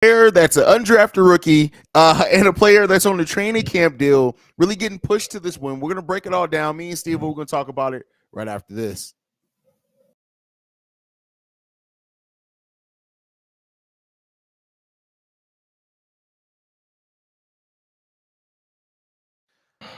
player that's an undrafted rookie and a player that's on the training camp deal really getting pushed to this win. We're going to break it all down. Me and Steve, we're going to talk about it right after this.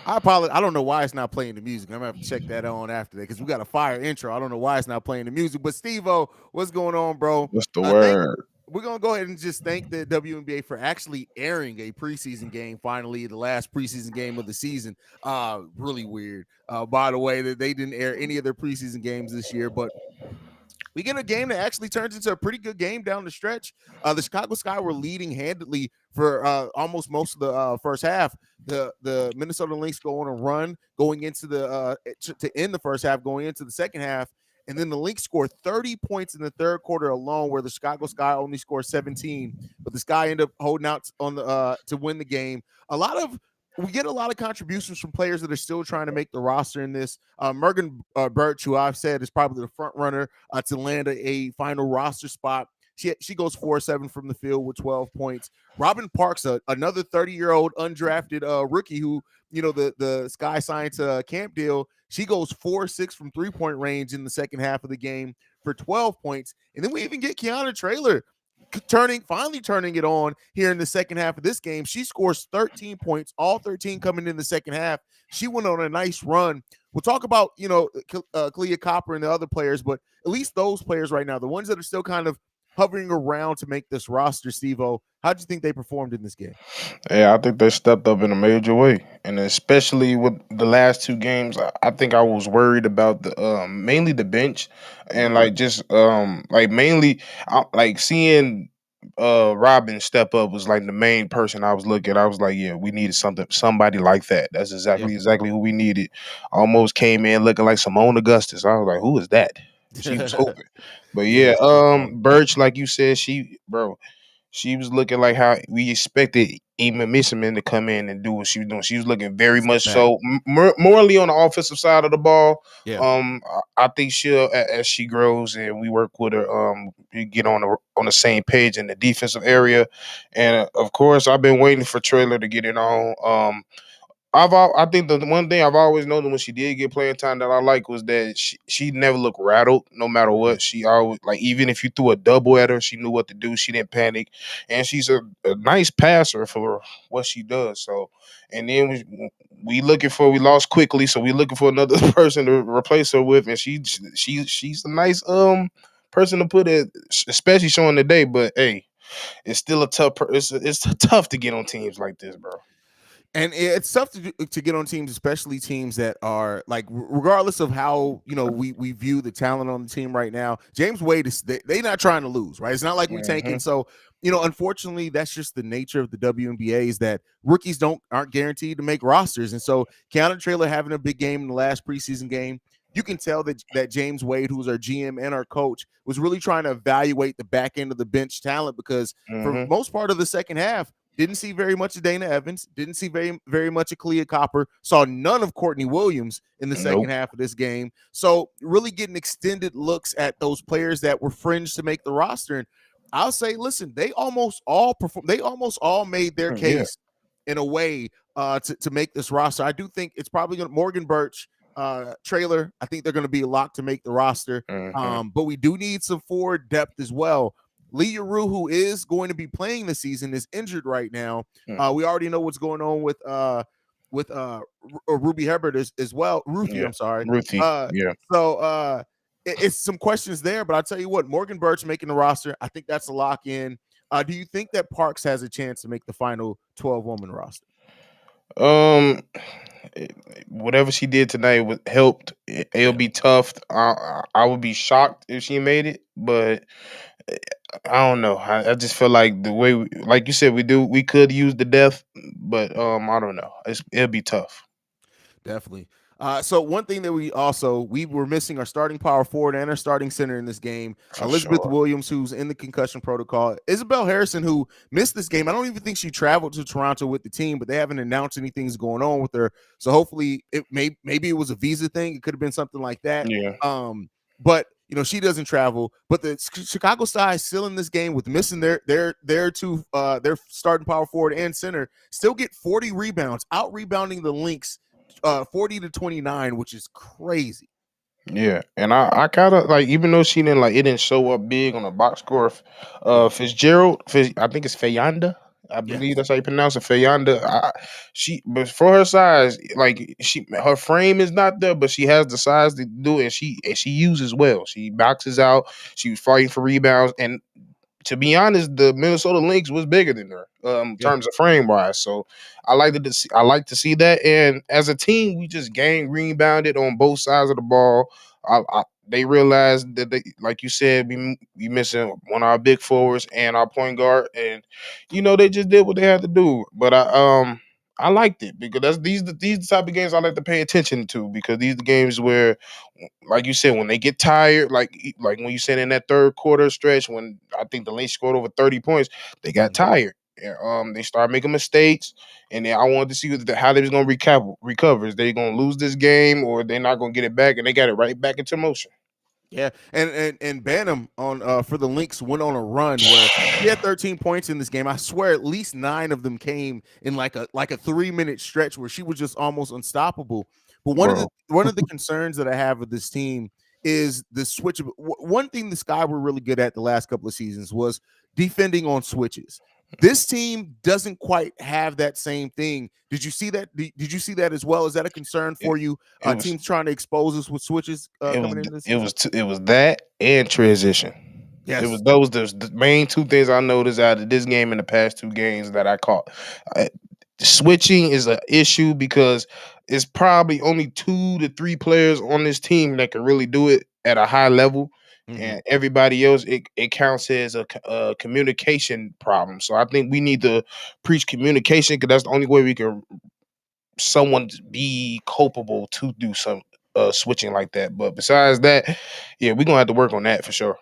I apologize. I don't know why it's not playing the music. I'm going to have to check that on after that because we got a fire intro. I don't know why it's not playing the music. But Steve-O, what's going on, bro? What's the word? We're going to go ahead and just thank the WNBA for actually airing a preseason game, finally, the last preseason game of the season. Really weird, by the way, that they didn't air any of their preseason games this year. But we get a game that actually turns into a pretty good game down the stretch. The Chicago Sky were leading handedly for almost most of the first half. The Minnesota Lynx go on a run going into the to end the first half, going into the second half. And then the Lynx scored 30 points in the third quarter alone, where the Chicago Sky only scored 17. But the Sky ended up holding out on the to win the game. We get a lot of contributions from players that are still trying to make the roster in this. Morgan Birch, who I've said is probably the front runner to land a final roster spot. She goes 4-7 from the field with 12 points. Robin Parks, another 30-year-old undrafted rookie who, the Sky signed to camp deal. She goes 4-6 from three-point range in the second half of the game for 12 points. And then we even get Kayana Traylor finally turning it on here in the second half of this game. She scores 13 points, all 13 coming in the second half. She went on a nice run. We'll talk about, Clea Copper and the other players, but at least those players right now, the ones that are still kind of hovering around to make this roster, Steve-O, how do you think they performed in this game? Yeah, I think they stepped up in a major way, and especially with the last two games, I think I was worried about the mainly the bench, and like just like mainly like seeing Robin step up was like the main person I was looking. I was like, yeah, we needed somebody like that. That's Yeah. exactly who we needed. Almost came in looking like Simone Augustus. I was like, who is that? She was hooping, but Yeah, yeah, she was balling. Birch, like you said, she was looking like how we expected Ema Misiman to come in and do what she was doing. She was looking very Step much back. so morally on the offensive side of the ball. Yeah. I think she'll as she grows and we work with her, we get on the same page in the defensive area. And of course, I've been waiting for Traylor to get it on. I think the one thing I've always known when she did get playing time that I like was that she never looked rattled no matter Mhm. what. She always like even if you threw a double at her, she knew what to do. She didn't panic, and she's a nice passer for what she does. So, and then we lost quickly, so we looking for another person to replace her with, and she's a nice person to put it, especially showing the day. But hey, it's still a tough. It's tough to get on teams like this, bro. And it's tough to get on teams, especially teams that are like, regardless of how we view the talent on the team right now. James Wade is they not trying to lose, right? It's not like we tanking. Hmm. So unfortunately, that's just the nature of the WNBA is that rookies aren't guaranteed to make rosters, and so Kayana Traylor having a big game in the last preseason game. You can tell that James Wade, who's our GM and our coach, was really trying to evaluate the back end of the bench talent because for Hmm. most part of the second half, didn't see very much of Dana Evans. Didn't see very much of Clea Copper. Saw none of Courtney Williams in the second Nope. half of this game. So really getting extended looks at those players that were fringe to make the roster. And I'll say, listen, they almost all performed. They almost all made their Yeah. case in a way to make this roster. I do think it's probably going to Morgan Birch, Traylor. I think they're going to be locked to make the roster. Hmm. But we do need some forward depth as well. Leah Rue, who is going to be playing this season, is injured right now. We already know what's going on with Ruby Hebert as well. Ruthie, Yeah. I'm sorry. Ruthie. Yeah. So it's some questions there, but I'll tell you what, Morgan Birch making the roster, I think that's a lock in. Do you think that Parks has a chance to make the final 12-woman roster? Um, eh, Whatever she did tonight helped. It'll Yeah. be tough. I would be shocked if she made it, but eh, I don't know. I just feel like the way, like you said, we could use the death, but I don't know. It'll be tough. Definitely. So one thing that we were missing our starting power forward and our starting center in this game. For Elizabeth sure. Williams, who's in the concussion protocol. Isabel Harrison, who missed this game. I don't even think she traveled to Toronto with the team, but they haven't announced anything's going on with her. So hopefully maybe it was a visa thing. It could have been something like that. Yeah. But she doesn't travel, but the Chicago Sky is still in this game with missing their starting power forward and center, still get 40 rebounds, out rebounding the Lynx 40-29, which is crazy. Yeah, and I kind of like, even though she didn't like, it didn't show up big on the box score. Yeah, I think it's Fayanda. I yeah, believe that's how you pronounce it, Fayanda. But for her size, like, her frame is not there, but she has the size to do it, and she uses well. She boxes out. She was fighting for rebounds, and to be honest, the Minnesota Lynx was bigger than her, in yeah. terms of frame wise. So I like to see that. And as a team, we just gang rebounded on both sides of the ball. They realized that they, like you said, we missing one of our big forwards and our point guard, and they just did what they had to do. But I liked it because these the type of games I like to pay attention to, because these are the games where, like you said, when they get tired, like when you said in that third quarter stretch, when I think the Lynx scored over 30 points, they got Mhm. tired. And, they started making mistakes, and then I wanted to see how they was gonna recover. Is they gonna lose this game, or they're not gonna get it back? And they got it right back into motion. Yeah, and Banham on for the Lynx went on a run where he had 13 points in this game. I swear, at least 9 of them came in like a 3-minute stretch where she was just almost unstoppable. But Bro. one of the concerns that I have with this team is the switch. One thing the Sky were really good at the last couple of seasons was defending on switches. This team doesn't quite have that same thing. Did you see that? Did you see that as well? Is that a concern It, for you? it was Teams trying to expose us with switches it was coming into the it season? was it was that and transition. It was Yes. those the main two things I noticed out of this game and the past two games that I caught. Uh, Switching is an issue because it's probably only 2 to 3 players on this team that can really do it at a high level, Mhm. and everybody else, it counts as a communication problem. So I think we need to preach communication, because that's the only way we can someone be culpable to do some switching like that. But besides that, yeah, we're gonna have to work on that for sure.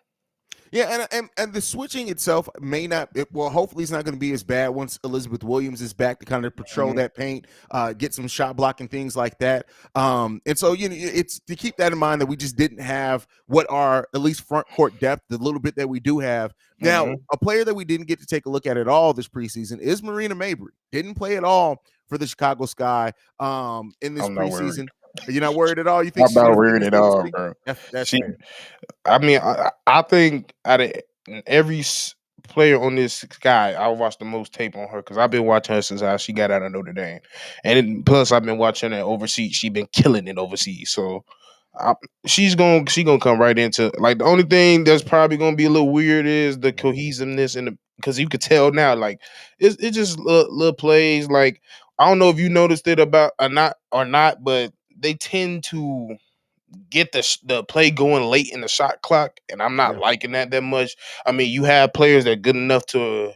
Yeah, and the switching itself may not. Well, hopefully, it's not going to be as bad once Elizabeth Williams is back to kind of patrol Mhm. that paint, get some shot blocking things like that. And so it's to keep that in mind that we just didn't have what are at least front court depth, the little bit that we do have now. Mhm. A player that we didn't get to take a look at all this preseason is Marina Mabry. Didn't play at all for the Chicago Sky in this I'm not worried. preseason. You're not worried at all. You think I'm she's not going to worried finish at with us all, three? bro. That's She, fair. I mean, I think out of every player on this guy, I watched the most tape on her, because I've been watching her since she got out of Notre Dame, and plus I've been watching her overseas. She been killing it overseas, so I, she gonna come right into, like, the only thing that's probably gonna be a little weird is the cohesiveness, and because you could tell now, like, it's just little plays. Like, I don't know if you noticed it about or not, but they tend to get the play going late in the shot clock, and I'm not Yeah. liking that much. I mean, you have players that are good enough to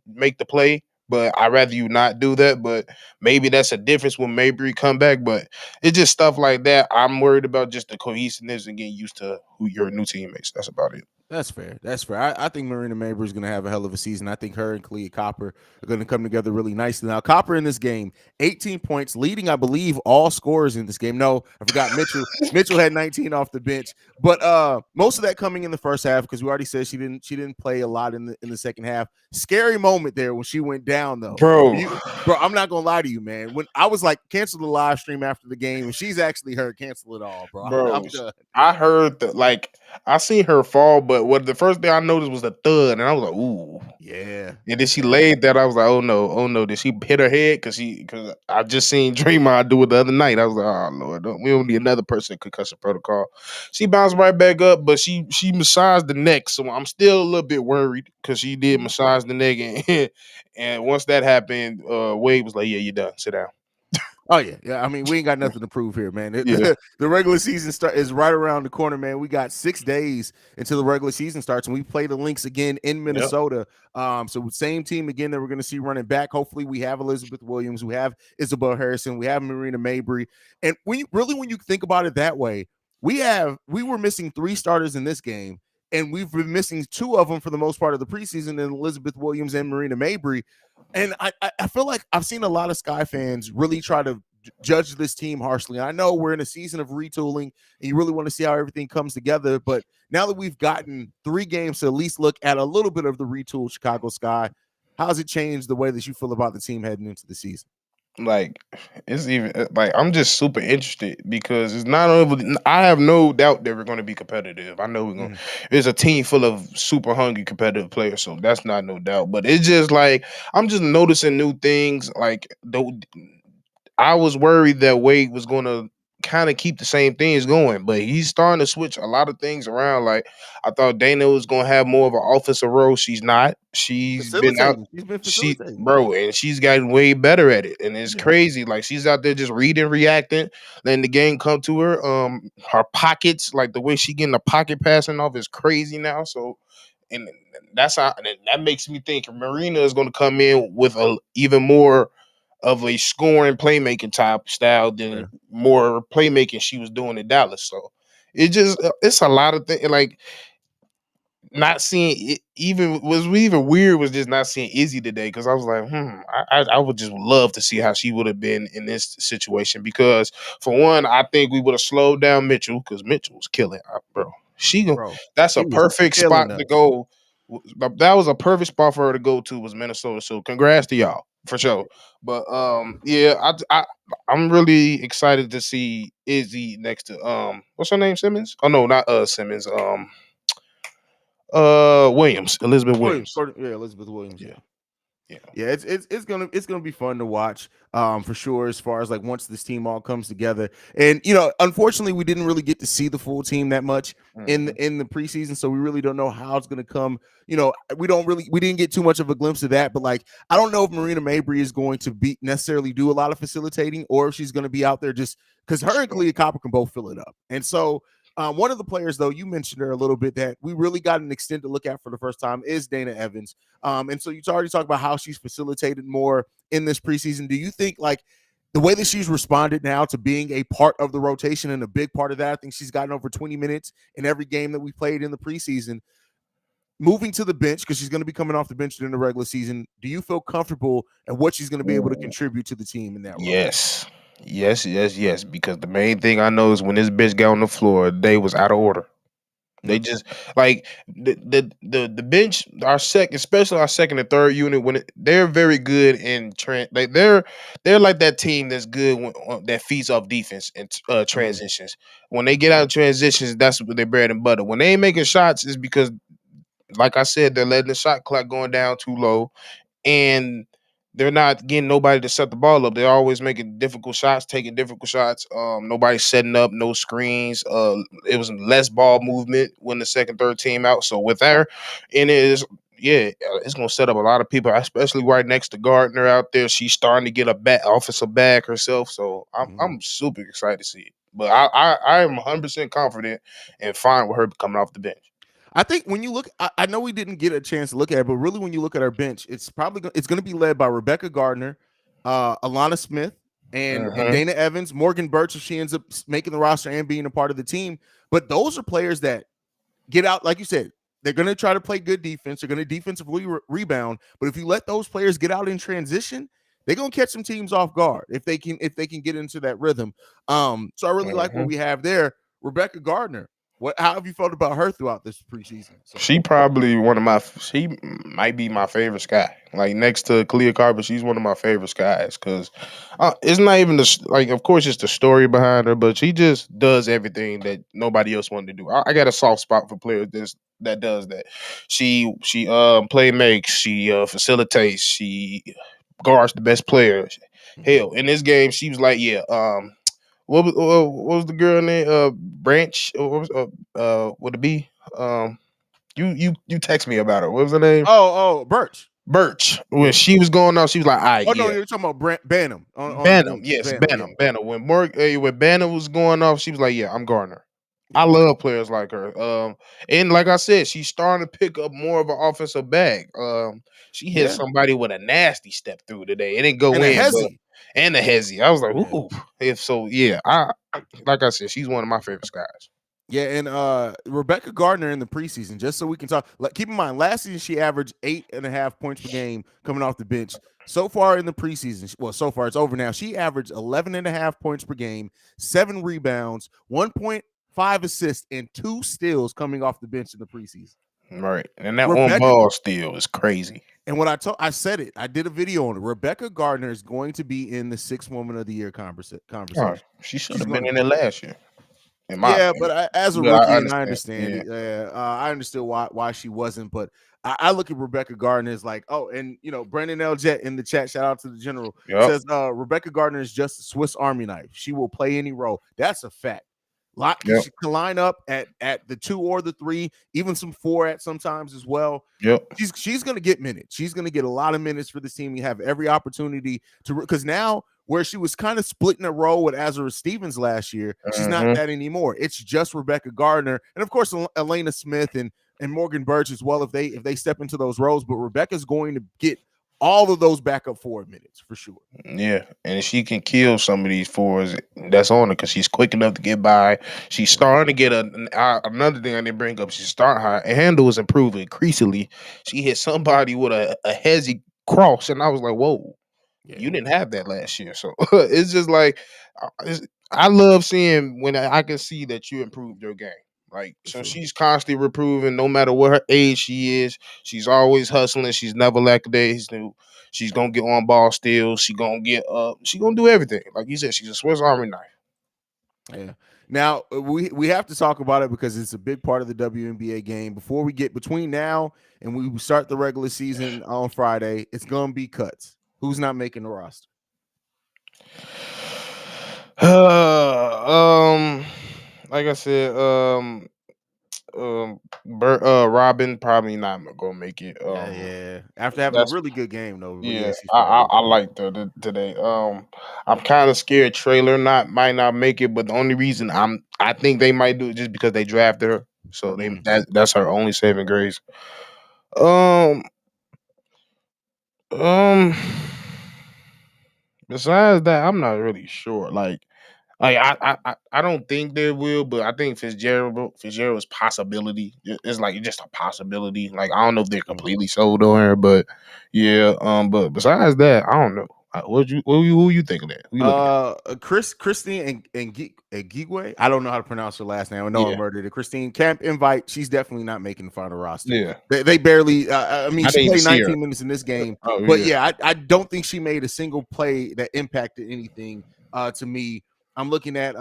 make the play, but I'd rather you not do that. But maybe that's a difference when Mabry come back. But it's just stuff like that. I'm worried about just the cohesiveness and getting used to who your new teammates. That's about it. That's fair. That's fair. I think Marina Mabry is going to have a hell of a season. I think her and Kalia Copper are going to come together really nicely. Now, Copper in this game, 18 points, leading, I believe, all scorers in this game. No, I forgot Mitchell. Mitchell had 19 off the bench, but most of that coming in the first half, because we already said she didn't play a lot in the second half. Scary moment there when she went down though. Bro, Bro, I'm not gonna lie to you, man. When I was like, cancel the live stream after the game, and she's actually heard cancel it all, bro. I'm bro, done. I heard that, like, I seen her fall, but what the first thing I noticed was the thud, and I was like, ooh. Yeah, And then she yeah. laid that. I was like, oh no, oh no. Did she hit her head? Because I just seen Draymond do it the other night. I was like, oh Lord, we don't need another person in concussion protocol. She bounced right back up, but she massaged the neck, so I'm still a little bit worried, because she did massage the neck, and and once that happened, Wade was like, yeah, you're done. Sit down. Oh yeah, yeah. I mean, we ain't got nothing to prove here, man. Yeah. The regular season is right around the corner, man. We got 6 days until the regular season starts, and we play the Lynx again in Yep. Minnesota. So same team again that we're going to see running back. Hopefully, we have Elizabeth Williams, we have Isabel Harrison, we have Marina Mabry, and when you think about it that way, we were missing 3 starters in this game, and we've been missing 2 of them for the most part of the preseason, and Elizabeth Williams and Marina Mabry. And I feel like I've seen a lot of Sky fans really try to judge this team harshly. And I know we're in a season of retooling, and you really want to see how everything comes together. But now that we've gotten 3 games to at least look at a little bit of the retooled Chicago Sky, how's it changed the way that you feel about the team heading into the season? Like it's even like I'm just super interested because it's not only I have no doubt that we're going to be competitive. I know we're going. Mhm. It's a team full of super hungry competitive players, so that's not no doubt. But it's just like I'm just noticing new things. Like I was worried that Wade was going to kind of keep the same things going, but he's starting to switch a lot of things around. Like I thought Dana was going to have more of an offensive role. She's not. She's been out. Facilitating. She's been She, facilitating. bro, and she's gotten way better at it, and it's Yeah, crazy. Like she's out there just reading, reacting, letting the game come to her. Her pockets, like the way she getting the pocket passing off, is crazy now. So, and that's how, and that makes me think Marina is going to come in with a even more of a scoring playmaking type style than fair. more playmaking she was doing in Dallas. So it just it's a lot of things like not seeing it even was even weird was just not seeing Izzy today because I was like, I would just love to see how she would have been in this situation because for one, I think we would have slowed down Mitchell because Mitchell was killing, bro. Bro, That's a she was perfect killing spot to us. go. That was a perfect spot for her to go to was Minnesota. So congrats to y'all for sure. But yeah, I'm really excited to see Izzy next to what's her name Simmons? Oh no, not Simmons. Williams, Elizabeth Williams, Williams. yeah, Elizabeth Williams, Yeah, yeah. yeah. Yeah, it's gonna be fun to watch, for sure. As far as like once this team all comes together, and unfortunately, we didn't really get to see the full team that much Mhm. in the preseason, so we really don't know how it's gonna come. We didn't get too much of a glimpse of that, but like I don't know if Marina Mabry is going to be necessarily do a lot of facilitating, or if she's gonna be out there just because her and Sure. Kalia Copper can both fill it up, and so. One of the players, though, you mentioned her a little bit that we really got an extent to look at for the first time is Dana Evans. And so you already talked about how she's facilitated more in this preseason. Do you think like the way that she's responded now to being a part of the rotation and a big part of that, I think she's gotten over 20 minutes in every game that we played in the preseason, moving to the bench because she's going to be coming off the bench during the regular season. Do you feel comfortable and what she's going to be able to contribute to the team in that role? Yes. Yes, yes, yes. Because the main thing I know is when this bitch got on the floor, they was out of order. They Mm, just like the bench, our especially our second and third unit, they're very good in they're like that team that's good that feeds off defense and mhm, transitions. When they get out of transitions, that's what their bread and butter. When they ain't making shots, is because like I said, they're letting the shot clock going down too low and they're not getting nobody to set the ball up. They're always making difficult shots, taking difficult shots. Nobody's setting up, no screens. It was less ball movement when the second, third team out. So with her, and it is yeah, it's gonna set up a lot of people, especially right next to Gardner out there. She's starting to get a offensive bag herself. So mhm. I'm super excited to see it. But I am 100% confident and fine with her coming off the bench. I think when you look, I know we didn't get a chance to look at it, but really when you look at our bench, it's going to be led by Rebecca Gardner, Alana Smith, and Hmm. Dana Evans, Morgan Birch if she ends up making the roster and being a part of the team. But those are players that get out, like you said, they're going to try to play good defense. They're going to defensively rebound. But if you let those players get out in transition, they're going to catch some teams off guard if they can get into that rhythm. So I really like what Hmm. we have there. Rebecca Gardner. How have you felt about her throughout this preseason so She far? probably she might be my favorite Sky. Like next to Kalia Carter, she's one of my favorite Skies because it's not even like. Of course, it's the story behind her, but she just does everything that nobody else wanted to do. I got a soft spot for players that does that. She play makes, she facilitates, she guards the best players. Mhm. Hell, in this game, she was like, yeah, what was the girl name? Branch. What was would it be? You text me about her. What was her name? Oh, Birch. Birch. When Yeah. she was going off, she was like, "All right, Oh no, yeah." you're talking about Bantam on the Bantam, Lynx. yes, Bantam, yeah. Bantam, Bantam. When Bantam was going off, she was like, "Yeah, I'm Garner." I Yeah. love players like her. And like I said, she's starting to pick up more of an offensive bag. She hit Yeah. somebody with a nasty step through today. It didn't go And a in, but hezzy. and a hezzy. I was like, Yeah. ooh. If so, yeah. I like I said, she's one of my favorite guys. Yeah, and Rebecca Gardner in the preseason, just so we can talk. Keep in mind, last season she averaged 8.5 points per game coming off the bench. So far in the preseason, well, so far it's over now. She averaged 11.5 points per game, 7 rebounds, 1.5 assists, and 2 steals coming off the bench in the preseason. Right. And that on Rebecca, ball steal is crazy. and when I said it. I did a video on it. Rebecca Gardner is going to be in the Sixth Woman of the Year Oh, conversation. she should She's have going been to in be. it last year, in my Yeah, opinion. but as a But I rookie, and I understand. understand Yeah. it. I understood why she wasn't, but I look at Rebecca Gardner as like, oh, and Brandon L. Jet in the chat, shout out to the general, Yep. says Rebecca Gardner is just a Swiss Army knife. She will play any role. That's a fact. Yep. She can line up at the 2 or the 3, even some 4 at sometimes as well. Yep. She's going to get minutes. She's going to get a lot of minutes for this team. You have every opportunity to, because now where she was kind of splitting a role with Azura Stevens last year, she's not Mm-hmm. that anymore. It's just Rebecca Gardner and of course Elena Smith and Morgan Birch as well if they step into those roles. But Rebecca's going to get all of those backup forward minutes for sure. Yeah, and she can kill some of these fours that's on her because she's quick enough to get by. She's starting to get another thing I didn't bring up. She's starting her handle is improving increasingly. She hit somebody with a hezzy cross, and I was like, "Whoa, Yeah, you didn't have that last year." So it's just like I love seeing when I can see that you improved your game. Like for so, sure. she's constantly improving, no matter what her age she is. She's always hustling. She's never lackadaisical. She's gonna get on ball steals. She gonna get up. She gonna do everything. Like you said, she's a Swiss Army knife. Yeah. Now we have to talk about it because it's a big part of the WNBA game. Before we get between now and we start the regular season on Friday, it's gonna be cuts. Who's not making the roster? um, like I said, Robin probably not gonna make it. Yeah. After having a That's really good game though, but yeah, Yeah, she's I probably I, not I gonna make like the today. I'm kind of scared Traylor might not make it, but the only reason I think they might do it just because they drafted her, so it. that's her only saving grace. Um, um. Besides that, I'm not really sure. Like I don't think they will, but I think Fitzgerald's possibility is like just a possibility. Like I don't know if they're Mhm. completely sold on her, but yeah. But besides that, I don't know. Who you think of that? Who you looking at? Christine and Gigwe. I don't know how to pronounce her last name. I know I Yeah, murdered it. Christine Camp invite. She's definitely not making the final roster. yeah. They barely. I mean, I she didn't even played see her. 19 minutes in this game, Oh but yeah, yeah, I don't think she made a single play that impacted anything. To me, I'm looking at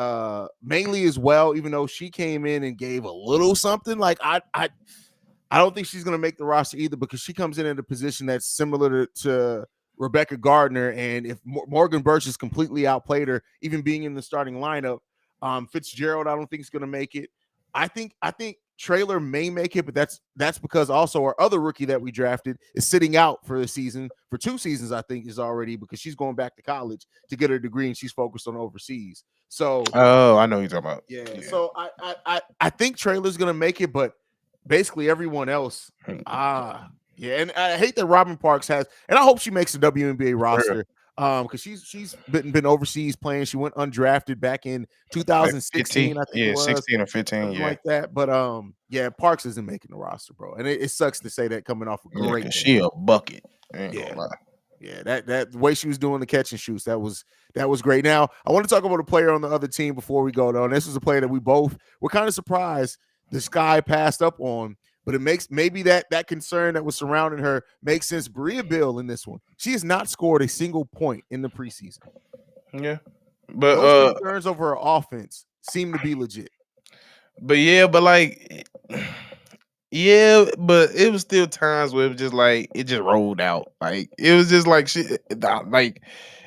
mainly as well. Even though she came in and gave a little something, like I don't think she's going to make the roster either because she comes in a position that's similar to Rebecca Gardner. And if Morgan Birch has completely outplayed her, even being in the starting lineup, Fitzgerald, I don't think is going to make it. I think Traylor may make it, but that's because also our other rookie that we drafted is sitting out for the season for 2 seasons. I think is already because she's going back to college to get her degree and she's focused on overseas. So Oh, I know who you're talking about. yeah, Yeah. so I think Traylor's gonna make it, but basically everyone else, Hmm. yeah, and I hate that Robin Parks has, and I hope she makes the WNBA For real. roster, because she's been overseas playing. She went undrafted back in Like 2016, 15, I think it yeah, was 16 or 15, something yeah. like that. But yeah, Parks isn't making the roster, bro, and it sucks to say that coming off a Yeah, great cause game. she a bucket. I ain't Yeah, gonna lie. yeah, that the way she was doing the catch and shoots, that was great. Now, I want to talk about a player on the other team before we go though. And this was a player that we both were kind of surprised this guy passed up on, but it makes maybe that concern that was surrounding her makes sense. Bria Bill in this one, she has not scored a single point in the preseason. Yeah. But Those concerns over her offense seem to be legit. But yeah, but like, yeah, but it was still times where it was just like it just rolled out. Like it was just like like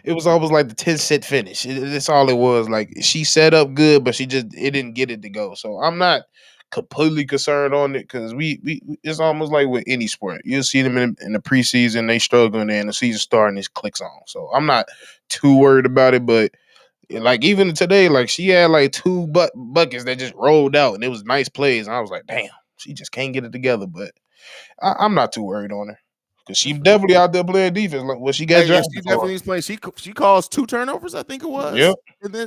it was almost like the 10 set finish. That's all it was. Like she set up good, but she just it didn't get it to go. So I'm not completely concerned on it because it's almost like with any sport. You'll see them in the preseason they struggling, and the season starting, it clicks on. So I'm not too worried about it, but like even today, like she had like two buckets that just rolled out, and it was nice plays. And I was like, damn, she just can't get it together. But I'm not too worried on her. because she That's fair. definitely out there playing defense. Like what she got Hey, yeah, drafted she for. definitely is playing. She caused 2 turnovers, I think it Yep. was,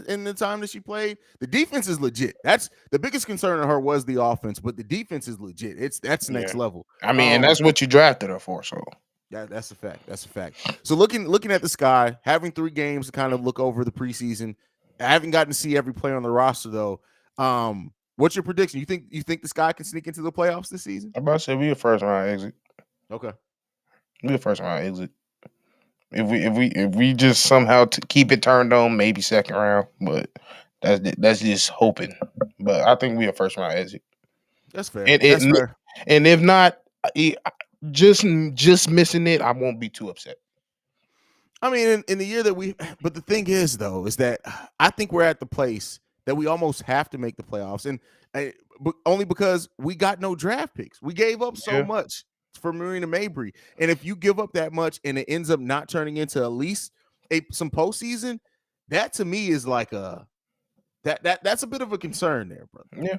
in the time that she played. The defense is legit. That's the biggest concern of her was the offense, but the defense is legit. That's Yeah. next level. I mean, and that's what you drafted her for. So That's a fact. That's a fact. So looking at the sky, having 3 games to kind of look over the preseason. I haven't gotten to see every player on the roster though. What's your prediction? You think the sky can sneak into the playoffs this season? I'm about to say we a first round exit. Okay. We a first round exit. If we just somehow keep it turned on, maybe second round, but that's just hoping. But I think we a first round exit. That's fair. And That's fair. and if not, eh, just missing it, I won't be too upset. I mean, in the year that but the thing is, though, is that I think we're at the place that we almost have to make the playoffs, and but only because we got no draft picks. We gave up so Yeah. much for Marina Mabry, and if you give up that much and it ends up not turning into at least some postseason, that to me is like that's a bit of a concern there, brother. Yeah.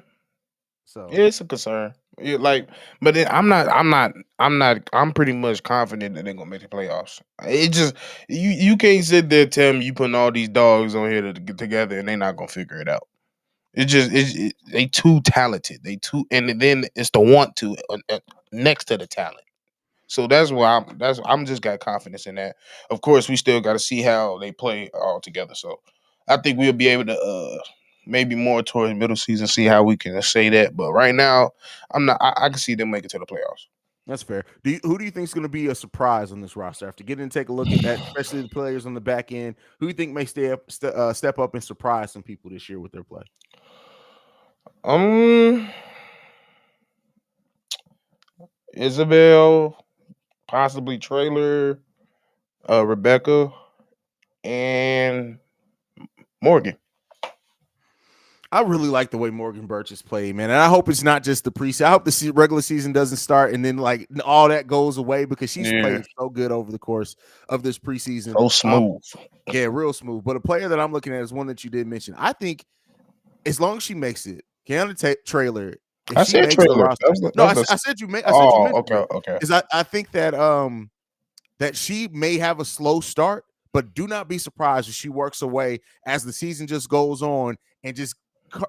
So It's a concern. Yeah, like, but then I'm pretty much confident that they're gonna make the playoffs. It just you can't sit there tell me you putting all these dogs on here to get together and they're not gonna figure it out. They too talented. They too, and then it's the want to next to the talent. So that's why I'm just got confidence in that. Of course, we still got to see how they play all together. So I think we'll be able to maybe more towards middle season see how we can say that. But right now, I'm not. I can see them make it to the playoffs. that's fair. Who do you think is going to be a surprise on this roster after getting to take a look at especially the players on the back end? Who do you think may step up and surprise some people this year with their play? Um, Isabel, possibly Traylor, Rebecca, and Morgan. I really like the way Morgan Birch is played, man. And I hope it's not just the preseason. I hope the regular season doesn't start and then like all that goes away because she's Yeah, played so good over the course of this preseason. so smooth. Yeah, real smooth. But a player that I'm looking at is one that you did mention. I think as long as she makes it, Kayana Traylor, if I she said makes the Traylor. roster, no, That's the. I said I said you Oh, mentioned okay, her okay. because I think that she may have a slow start, but do not be surprised if she works away as the season just goes on and just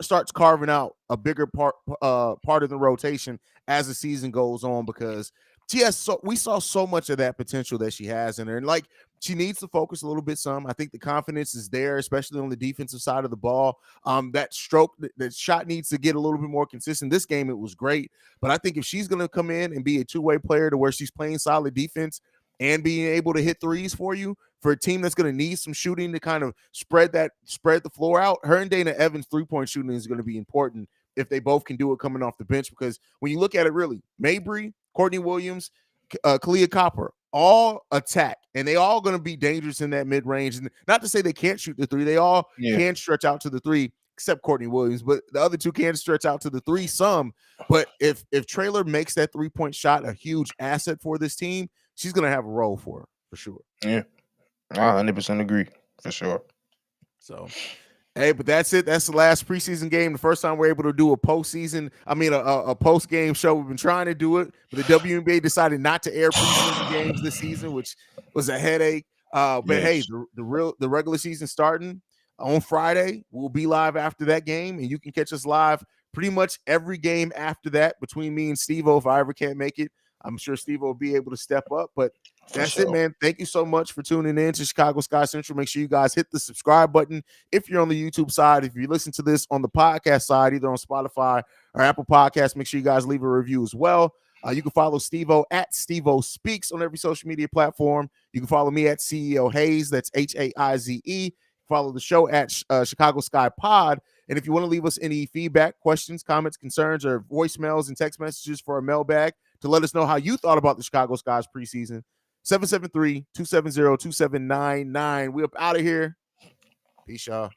starts carving out a bigger part of the rotation as the season goes on because we saw so much of that potential that she has in her, and like she needs to focus a little bit some. I think the confidence is there, especially on the defensive side of the ball. That that shot needs to get a little bit more consistent. This game it was great, but I think if she's going to come in and be a two-way player to where she's playing solid defense and being able to hit threes for you for a team that's going to need some shooting to kind of spread the floor out, her and Dana Evans' 3-point shooting is going to be important if they both can do it coming off the bench. Because when you look at it, really, Mabry, Courtney Williams, Kalia Copper, all attack, and they all going to be dangerous in that mid range. And not to say they can't shoot the three, they all can stretch out to the three, except Courtney Williams. But the other two can stretch out to the three some. But if Traylor makes that 3-point shot a huge asset for this team, she's going to have a role for sure. Yeah, I 100% agree for sure. So, hey, but that's it. That's the last preseason game. The first time we're able to do a postseason. I mean, a post game show. We've been trying to do it, but the WNBA decided not to air preseason games this season, which was a headache. But hey, the regular season starting on Friday. We'll be live after that game, and you can catch us live pretty much every game after that between me and Stevo. If I ever can't make it, I'm sure Stevo will be able to step up. But that's it, man. Thank you so much for tuning in to Chicago Sky Central. Make sure you guys hit the subscribe button if you're on the YouTube side. If you listen to this on the podcast side, either on Spotify or Apple Podcasts, make sure you guys leave a review as well. You can follow Stevo at Stevo Speaks on every social media platform. You can follow me at CEO Haize. That's Haize. Follow the show at Chicago Sky Pod. And if you want to leave us any feedback, questions, comments, concerns, or voicemails and text messages for a mailbag to let us know how you thought about the Chicago Sky's preseason, 773-270-2799. We up out of here. Peace, y'all.